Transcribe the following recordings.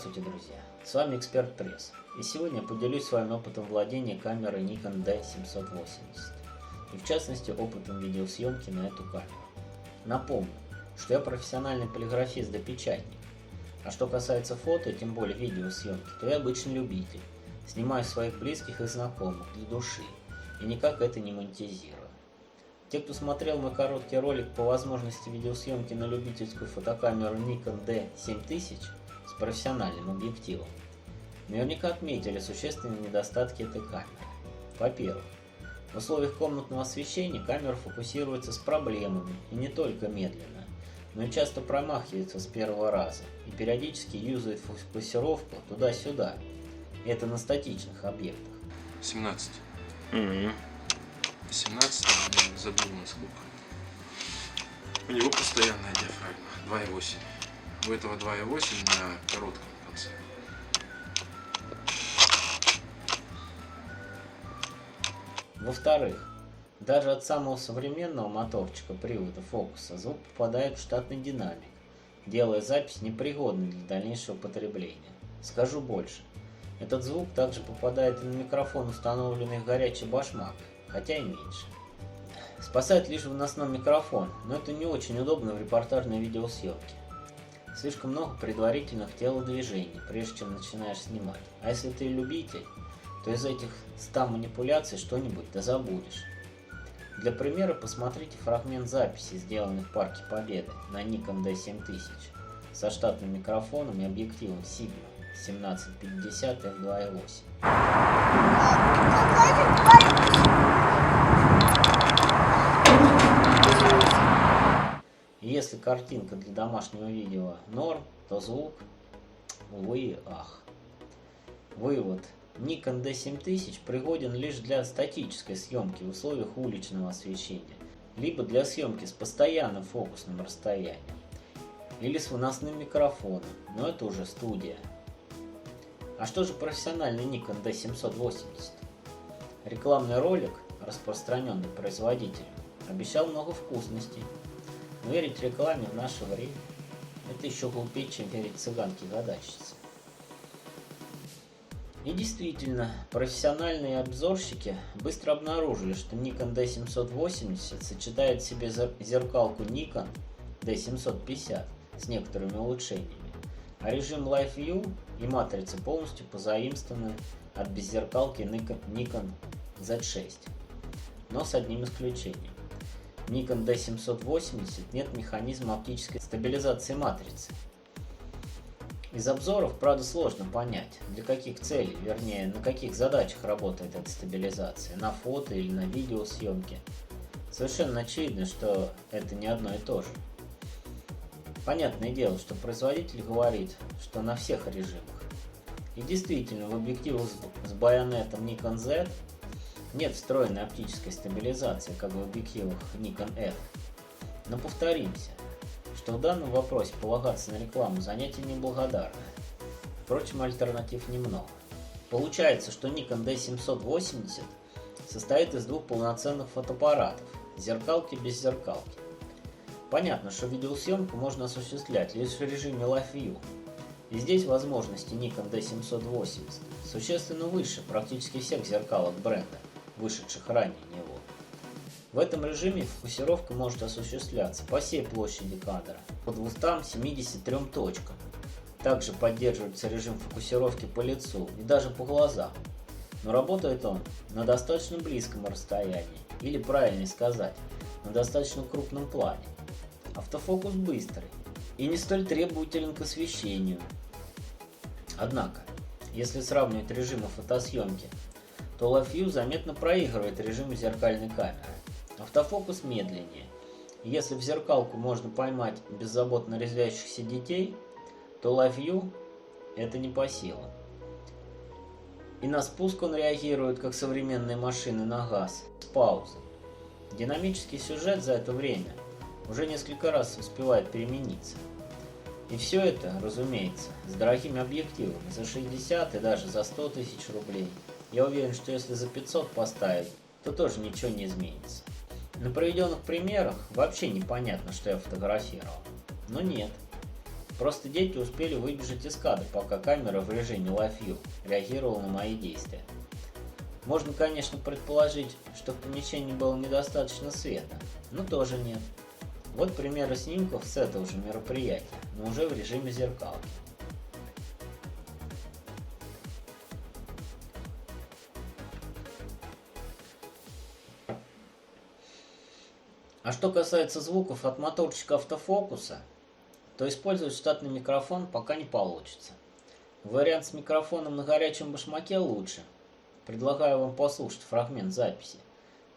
Здравствуйте, друзья! С вами Эксперт Пресс, и сегодня я поделюсь с вами опытом владения камерой Nikon D780, и в частности опытом видеосъемки на эту камеру. Напомню, что я профессиональный полиграфист да печатник, а что касается фото, тем более видеосъемки, то я обычный любитель, снимаю своих близких и знакомых для души, и никак это не монетизирую. Те, кто смотрел мой короткий ролик по возможности видеосъемки на любительскую фотокамеру Nikon D7000 с профессиональным объективом, наверняка отметили существенные недостатки этой камеры. Во-первых, в условиях комнатного освещения камера фокусируется с проблемами и не только медленно, но и часто промахивается с первого раза и периодически юзает фокусировку туда-сюда. Это на статичных объектах. 17. 17, забыл на сколько. У него постоянная диафрагма 2,8. У этого 2,8 на коротком конце. Во-вторых, даже от самого современного моторчика привода фокуса звук попадает в штатный динамик, делая запись непригодной для дальнейшего потребления. Скажу больше, этот звук также попадает и на микрофон, установленный в горячий башмак, хотя и меньше. Спасает лишь выносной микрофон, но это не очень удобно в репортажной видеосъемке. Слишком много предварительных телодвижений, прежде чем начинаешь снимать. А если ты любитель, то из этих 100 манипуляций что-нибудь да забудешь. Для примера посмотрите фрагмент записи, сделанный в Парке Победы на Nikon D7000 со штатным микрофоном и объективом Sigma 1750 f2.8. И если картинка для домашнего видео норм, то звук, увы и ах. Вывод. Nikon D7000 пригоден лишь для статической съемки в условиях уличного освещения, либо для съемки с постоянным фокусным расстоянием, или с выносным микрофоном, но это уже студия. А что же профессиональный Nikon D780? Рекламный ролик, распространенный производителем, обещал много вкусностей, но верить рекламе в наше время – это еще глупее, чем верить цыганке-гадальщице. И действительно, профессиональные обзорщики быстро обнаружили, что Nikon D780 сочетает в себе зеркалку Nikon D750 с некоторыми улучшениями, а режим Live View и матрица полностью позаимствованы от беззеркалки Nikon Z6, но с одним исключением. В Nikon D780 нет механизма оптической стабилизации матрицы. Из обзоров, правда, сложно понять, для каких целей, вернее, на каких задачах работает эта стабилизация, на фото или на видеосъемке. Совершенно очевидно, что это не одно и то же. Понятное дело, что производитель говорит, что на всех режимах. И действительно, в объективах с байонетом Nikon Z нет встроенной оптической стабилизации, как в объективах Nikon F. Но повторимся, что в данном вопросе полагаться на рекламу занятие неблагодарное. Впрочем, альтернатив немного. Получается, что Nikon D780 состоит из двух полноценных фотоаппаратов, зеркалки без зеркалки. Понятно, что видеосъемку можно осуществлять лишь в режиме Live View, и здесь возможности Nikon D780 существенно выше практически всех зеркалок бренда, вышедших ранее него. В этом режиме фокусировка может осуществляться по всей площади кадра, по 273 точкам. Также поддерживается режим фокусировки по лицу и даже по глазам, но работает он на достаточно близком расстоянии, или правильнее сказать, на достаточно крупном плане. Автофокус быстрый и не столь требователен к освещению. Однако, если сравнивать режимы фотосъемки, то Live View заметно проигрывает режиму зеркальной камеры. Автофокус медленнее. И если в зеркалку можно поймать беззаботно резвящихся детей, то Live View это не по силам. И на спуск он реагирует, как современные машины на газ, с паузой. Динамический сюжет за это время уже несколько раз успевает перемениться. И все это, разумеется, с дорогими объективами за 60 и даже за 100 тысяч рублей. Я уверен, что если за 500 поставить, то тоже ничего не изменится. На приведенных примерах вообще непонятно, что я фотографировал. Но нет. Просто дети успели выбежать из кадра, пока камера в режиме Live View реагировала на мои действия. Можно, конечно, предположить, что в помещении было недостаточно света, но тоже нет. Вот примеры снимков с этого же мероприятия, но уже в режиме зеркалки. А что касается звуков от моторчика автофокуса, то использовать штатный микрофон пока не получится. Вариант с микрофоном на горячем башмаке лучше. Предлагаю вам послушать фрагмент записи.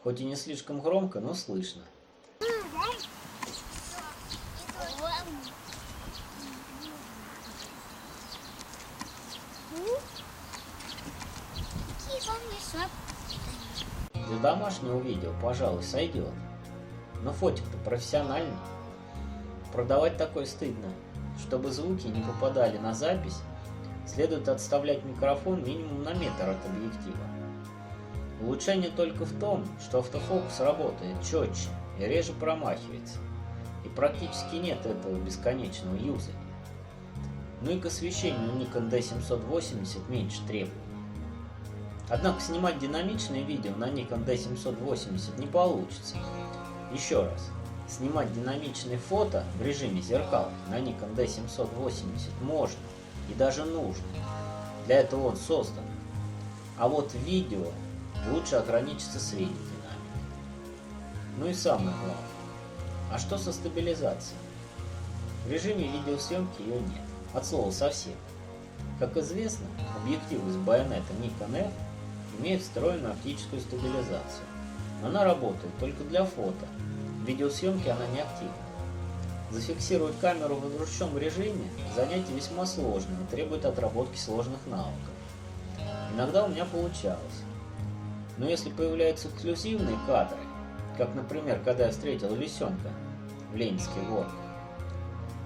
Хоть и не слишком громко, но слышно. Для домашнего видео, пожалуй, сойдет. Но фотик-то профессиональный. Продавать такое стыдно. Чтобы звуки не попадали на запись, следует отставлять микрофон минимум на метр от объектива. Улучшение только в том, что автофокус работает четче и реже промахивается, и практически нет этого бесконечного юзания. Ну и к освещению Nikon D780 меньше требований. Однако снимать динамичное видео на Nikon D780 не получится. Еще раз, снимать динамичные фото в режиме зеркалки на Nikon D780 можно и даже нужно. Для этого он создан. А вот видео лучше ограничиться средней динамикой. Ну и самое главное. А что со стабилизацией? В режиме видеосъемки ее нет. От слова совсем. Как известно, объективы с байонета Nikon F имеют встроенную оптическую стабилизацию. Но она работает только для фото. В видеосъемке она не активна. Зафиксировать камеру в возвращенном режиме – занятие весьма сложное и требует отработки сложных навыков. Иногда у меня получалось. Но если появляются эксклюзивные кадры, как, например, когда я встретил лисенка в Ленинских горках,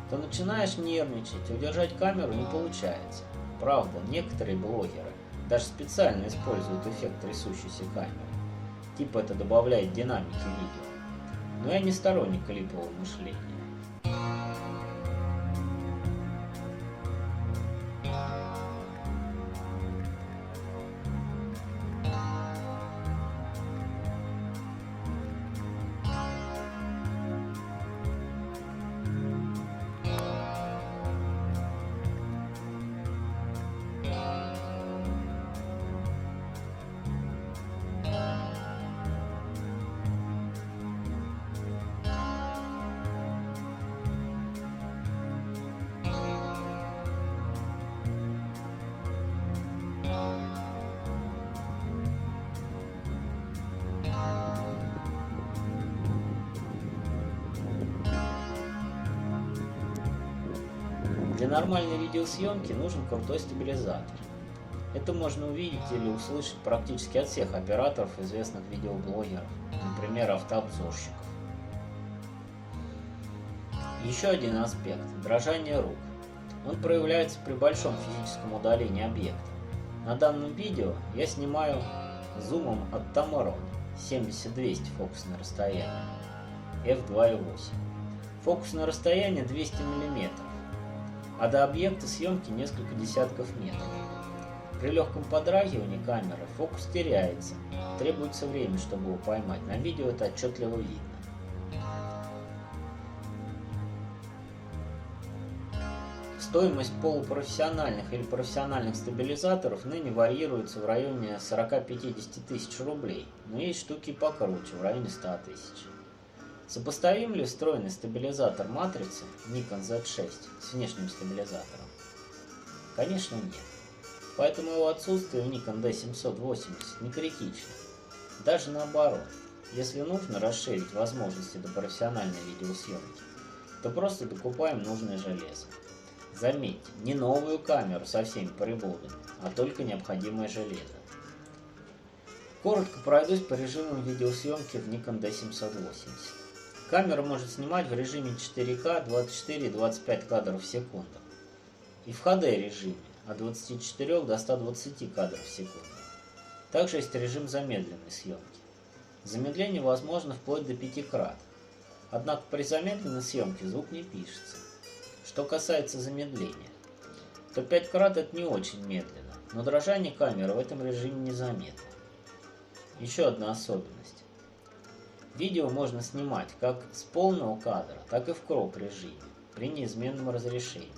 то начинаешь нервничать, и удержать камеру не получается. Правда, некоторые блогеры даже специально используют эффект трясущейся камеры. Типа это добавляет динамики видео. Но я не сторонник клипового мышления. Для нормальной видеосъемки нужен крутой стабилизатор. Это можно увидеть или услышать практически от всех операторов известных видеоблогеров, например, автообзорщиков. Еще один аспект – дрожание рук. Он проявляется при большом физическом удалении объекта. На данном видео я снимаю зумом от Tamron 70-200 фокусное расстояние f2.8. Фокусное расстояние 200 мм, а до объекта съемки несколько десятков метров. При легком подрагивании камеры фокус теряется, требуется время, чтобы его поймать. На видео это отчетливо видно. Стоимость полупрофессиональных или профессиональных стабилизаторов ныне варьируется в районе 40-50 тысяч рублей, но есть штуки покруче, в районе 100 тысяч. Сопоставим ли встроенный стабилизатор матрицы Nikon Z6 с внешним стабилизатором? Конечно нет. Поэтому его отсутствие в Nikon D780 не критично. Даже наоборот, если нужно расширить возможности до профессиональной видеосъемки, то просто докупаем нужное железо. Заметьте, не новую камеру со всеми прибудами, а только необходимое железо. Коротко пройдусь по режимам видеосъемки в Nikon D780. Камера может снимать в режиме 4К 24 и 25 кадров в секунду. И в HD режиме от 24 до 120 кадров в секунду. Также есть режим замедленной съемки. Замедление возможно вплоть до 5 крат. Однако при замедленной съемке звук не пишется. Что касается замедления, то 5 крат это не очень медленно, но дрожание камеры в этом режиме незаметно. Еще одна особенность. Видео можно снимать как с полного кадра, так и в кроп режиме, при неизменном разрешении.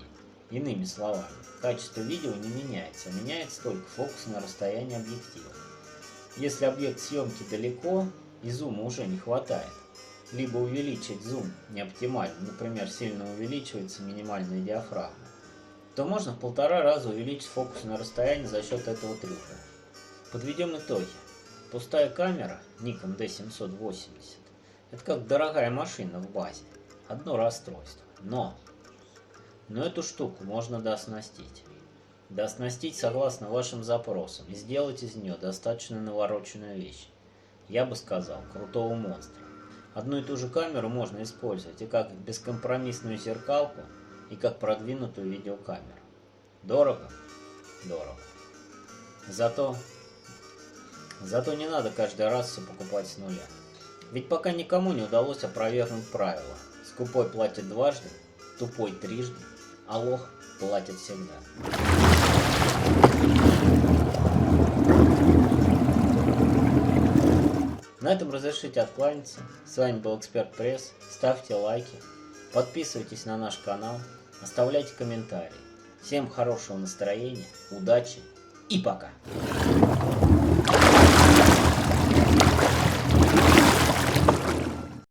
Иными словами, качество видео не меняется, меняется только фокус на расстоянии объектива. Если объект съемки далеко и зума уже не хватает, либо увеличить зум не оптимально, например, сильно увеличивается минимальная диафрагма, то можно в 1,5 раза увеличить фокус на расстоянии за счет этого трюка. Подведем итоги. Пустая камера Nikon D780 это как дорогая машина в базе, одно расстройство, но эту штуку можно дооснастить. Дооснастить согласно вашим запросам и сделать из нее достаточно навороченную вещь. Я бы сказал, крутого монстра. Одну и ту же камеру можно использовать и как бескомпромиссную зеркалку, и как продвинутую видеокамеру. Дорого? Дорого. Зато не надо каждый раз все покупать с нуля. Ведь пока никому не удалось опровергнуть правило: скупой платит дважды, тупой трижды, а лох платит всегда. На этом разрешите откланяться. С вами был Эксперт Пресс. Ставьте лайки, подписывайтесь на наш канал, оставляйте комментарии. Всем хорошего настроения, удачи и пока!